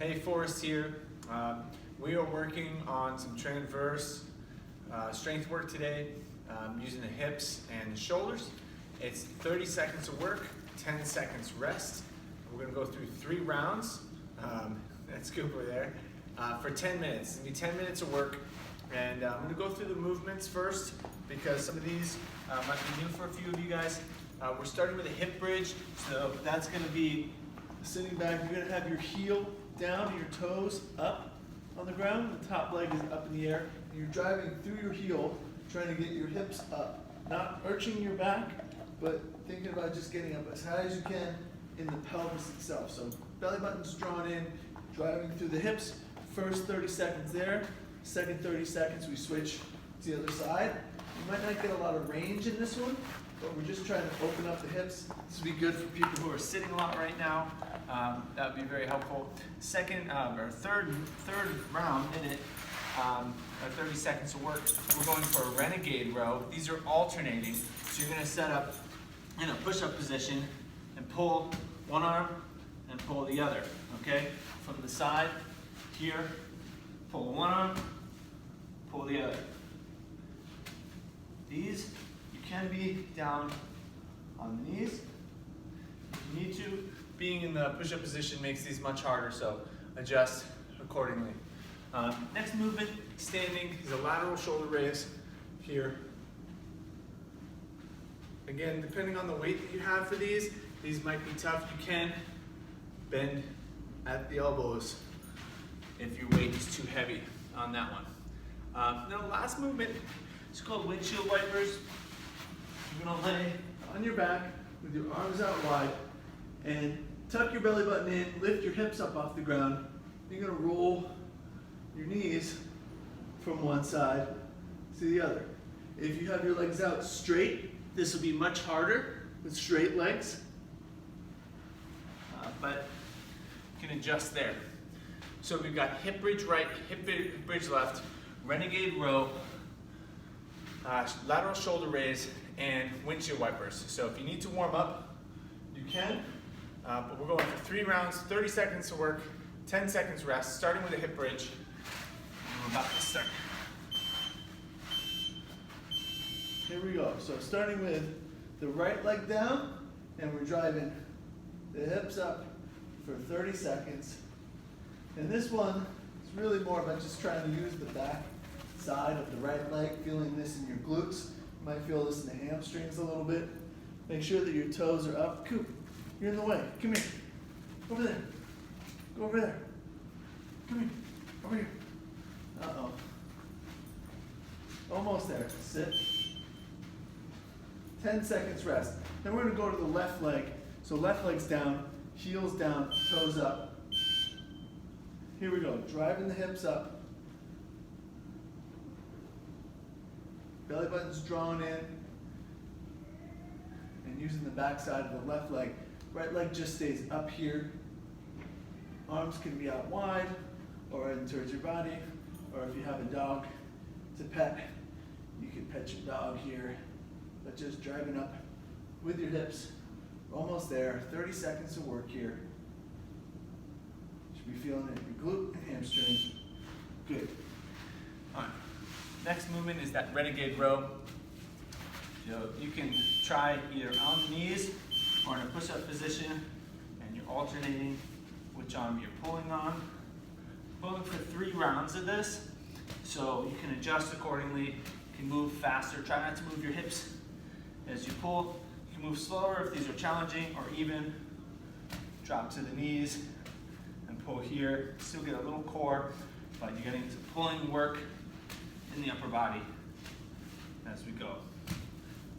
Hey, Forrest here. We are working on some transverse strength work today using the hips and the shoulders. It's 30 seconds of work, 10 seconds rest. We're going to go through 3 rounds. That's Cooper there. For 10 minutes. It's going to be 10 minutes of work. And I'm going to go through the movements first because some of these might be new for a few of you guys. We're starting with a hip bridge. So that's going to be sitting back. You're going to have your heel down and your toes up on the ground. The top leg is up in the air. And you're driving through your heel, trying to get your hips up. Not arching your back, but thinking about just getting up as high as you can in the pelvis itself. So belly button's drawn in, driving through the hips. First 30 seconds there. Second 30 seconds, we switch to the other side. You might not get a lot of range in this one, but we're just trying to open up the hips. This would be good for people who are sitting a lot right now. That would be very helpful. Second or third round minute, or 30 seconds of work, we're going for a Renegade row. These are alternating. So you're going to set up in a push-up position and pull one arm and pull the other. Okay? From the side here, pull one arm, pull the other. These, you can be down on the knees if you need to. Being in the push-up position makes these much harder, so adjust accordingly. Next movement, standing, is a lateral shoulder raise here. Again, depending on the weight that you have for these might be tough. You can bend at the elbows if your weight is too heavy on that one. Now the last movement is called windshield wipers. You're gonna lay on your back with your arms out wide and tuck your belly button in, lift your hips up off the ground. You're gonna roll your knees from one side to the other. If you have your legs out straight, this will be much harder with straight legs, but you can adjust there. So we've got hip bridge right, hip bridge left, Renegade row, lateral shoulder raise, and windshield wipers. So if you need to warm up, you can, but we're going for 3 rounds, 30 seconds to work, 10 seconds rest, starting with a hip bridge. And we're about to start. Here we go. So starting with the right leg down, and we're driving the hips up for 30 seconds. And this one is really more about just trying to use the back side of the right leg, feeling this in your glutes. You might feel this in the hamstrings a little bit. Make sure that your toes are up. Coop, you're in the way. Come here. Over there. Go over there. Come here. Over here. Uh-oh. Almost there. Sit. 10 seconds rest. Then we're going to go to the left leg. So left leg's down, heels down, toes up. Here we go, driving the hips up. Belly button's drawn in. And using the back side of the left leg. Right leg just stays up here. Arms can be out wide or in towards your body. Or if you have a dog to pet, you can pet your dog here. But just driving up with your hips. We're almost there, 30 seconds of work here. Be feeling it in your glute and hamstring. Good. All right. Next movement is that Renegade row. So you can try either on the knees or in a push-up position, and you're alternating which arm you're pulling on. Pulling for 3 rounds of this, so you can adjust accordingly. You can move faster. Try not to move your hips as you pull. You can move slower if these are challenging, or even drop to the knees. Pull here, still get a little core, but you're getting some pulling work in the upper body as we go.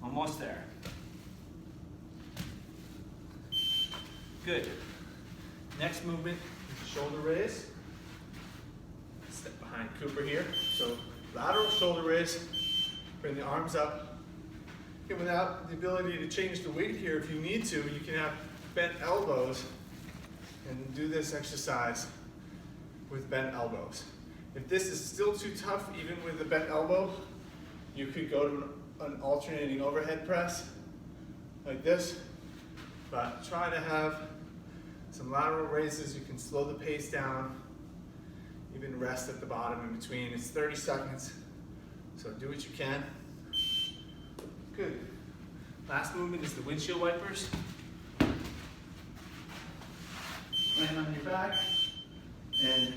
Almost there. Good. Next movement is the shoulder raise. Step behind Cooper here. So lateral shoulder raise, bring the arms up. And without the ability to change the weight here, if you need to, you can have bent elbows and do this exercise with bent elbows. If this is still too tough, even with the bent elbow, you could go to an alternating overhead press like this, but try to have some lateral raises. You can slow the pace down, even rest at the bottom in between. It's 30 seconds, so do what you can. Good. Last movement is the windshield wipers. Land on your back and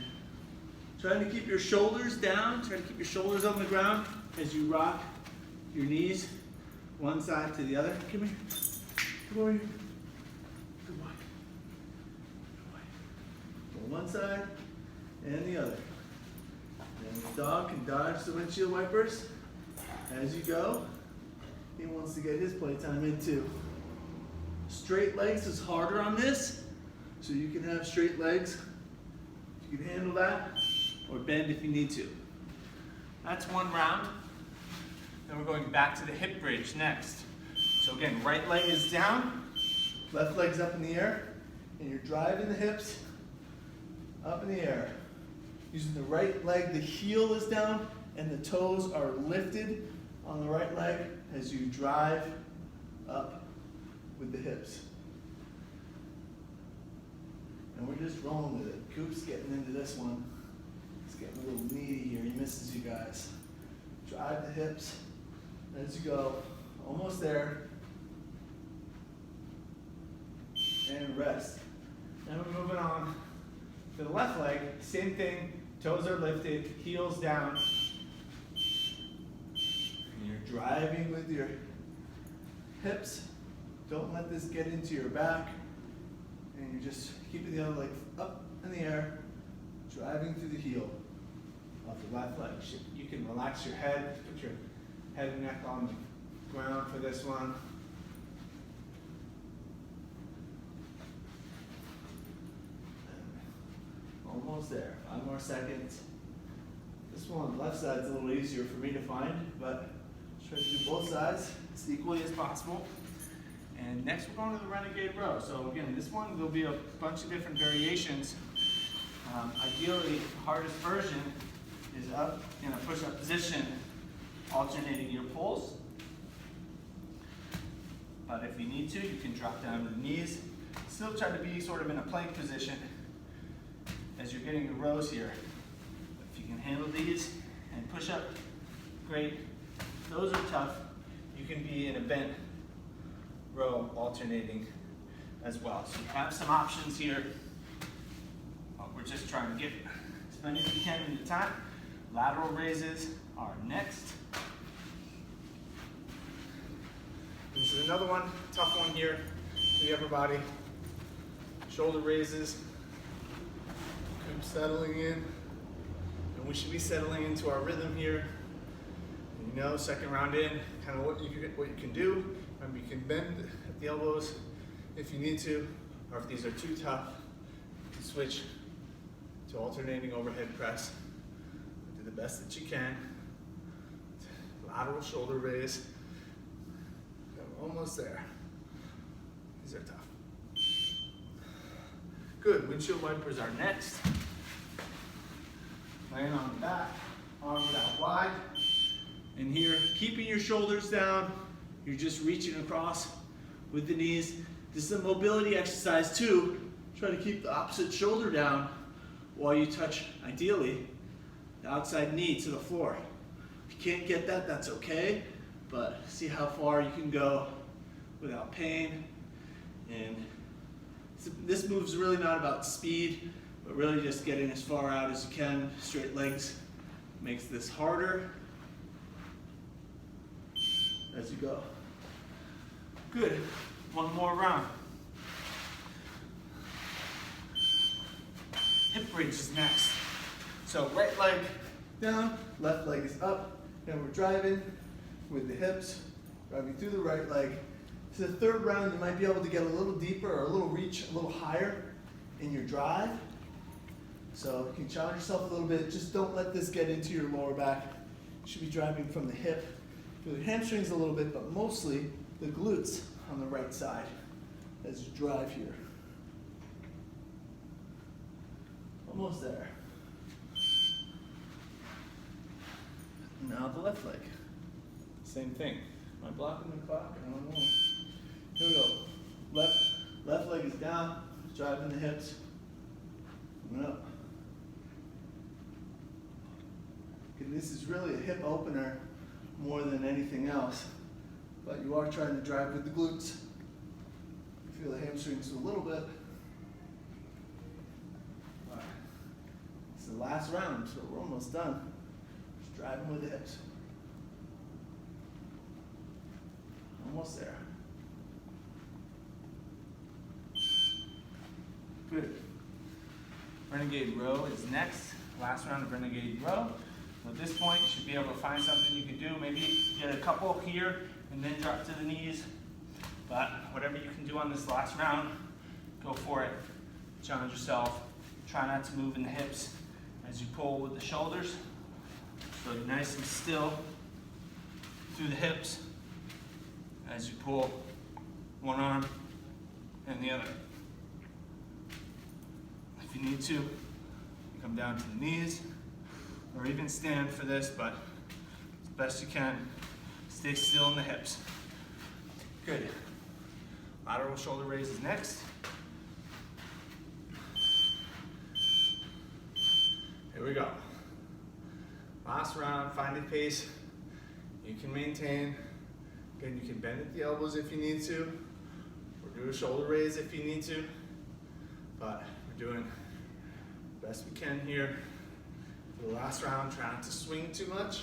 trying to keep your shoulders down, try to keep your shoulders on the ground as you rock your knees one side to the other. Come here. Come over here. Good boy. Good boy. Go one side and the other. And the dog can dodge the windshield wipers as you go. He wants to get his playtime in too. Straight legs is harder on this, so you can have straight legs. You can handle that, or bend if you need to. That's one round. Then we're going back to the hip bridge next. So again, right leg is down, left leg's up in the air, and you're driving the hips up in the air. Using the right leg, the heel is down, and the toes are lifted on the right leg as you drive up with the hips. And we're just rolling with it. Coop's getting into this one. It's getting a little needy here. He misses you guys. Drive the hips as you go. Almost there. And rest. Now we're moving on to the left leg. Same thing. Toes are lifted, heels down. And you're driving with your hips. Don't let this get into your back. And you're just keeping the other leg up in the air, driving through the heel of the left leg. You can relax your head, put your head and neck on the ground for this one. Almost there, 5 more seconds. This one on the left side is a little easier for me to find, but try to do both sides as equally as possible. And next we're going to the Renegade row. So again, this one there'll be a bunch of different variations. Ideally, the hardest version is up in a push-up position, alternating your pulls. But if you need to, you can drop down to the knees. Still try to be sort of in a plank position as you're getting the rows here. If you can handle these and push up, great. If those are tough, you can be in a bent row alternating as well. So you have some options here. We're just trying to get as many as we can in the time. Lateral raises are next. This is another one, tough one here for the upper body. Shoulder raises. Keep settling in. And we should be settling into our rhythm here. You know, second round in, kind of what you can do. Remember, you can bend at the elbows if you need to, or if these are too tough, you can switch to alternating overhead press. Do the best that you can. Lateral shoulder raise. I'm almost there. These are tough. Good, windshield wipers are next. Laying on the back, arms out wide. And here, keeping your shoulders down, you're just reaching across with the knees. This is a mobility exercise too. Try to keep the opposite shoulder down while you touch, ideally, the outside knee to the floor. If you can't get that, that's okay, but see how far you can go without pain. And this move's really not about speed, but really just getting as far out as you can. Straight legs makes this harder as you go. Good. One more round. Hip bridge is next. So right leg down, left leg is up, and we're driving with the hips, driving through the right leg. So the third round, you might be able to get a little deeper or a little reach, a little higher in your drive. So you can challenge yourself a little bit. Just don't let this get into your lower back. You should be driving from the hip. Feel your hamstrings a little bit, but mostly the glutes on the right side as you drive here. Almost there. Now the left leg. Same thing. Am I blocking the clock? I don't know. Here we go. Left leg is down. driving the hips, coming up. And this is really a hip opener more than anything else, but you are trying to drive with the glutes. Feel the hamstrings a little bit. All right. It's the last round, so we're almost done. Just driving with the hips. Almost there. Good. Renegade row is next. Last round of Renegade row. So at this point, you should be able to find something you can do. Maybe get a couple here and then drop to the knees. But whatever you can do on this last round, go for it. Challenge yourself. Try not to move in the hips as you pull with the shoulders. So you're nice and still through the hips as you pull one arm and the other. If you need to, come down to the knees or even stand for this, but as best you can, stay still in the hips. Good. Lateral shoulder raise is next. Here we go. Last round, find a pace you can maintain. Again, you can bend at the elbows if you need to, or do a shoulder raise if you need to, but we're doing the best we can here. For the last round, try not to swing too much.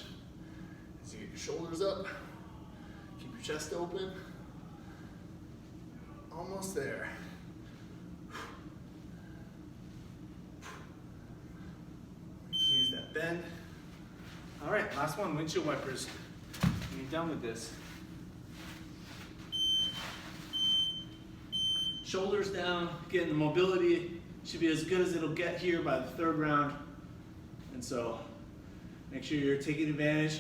As you get your shoulders up, keep your chest open. Almost there. Use that bend. All right, last one, windshield wipers. When you're done with this, shoulders down, getting the mobility should be as good as it'll get here by the third round. And so make sure you're taking advantage,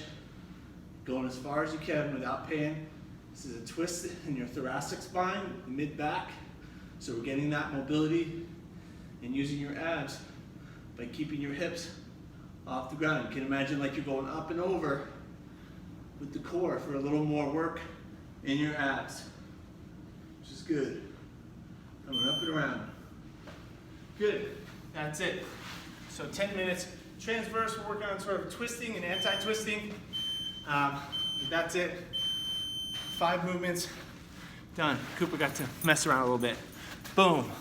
going as far as you can without pain. This is a twist in your thoracic spine, mid-back. So we're getting that mobility and using your abs by keeping your hips off the ground. You can imagine like you're going up and over with the core for a little more work in your abs, which is good. Coming up and around. Good, that's it. So 10 minutes. Transverse, we're working on sort of twisting and anti-twisting. That's it. 5 movements, done. Cooper got to mess around a little bit. Boom.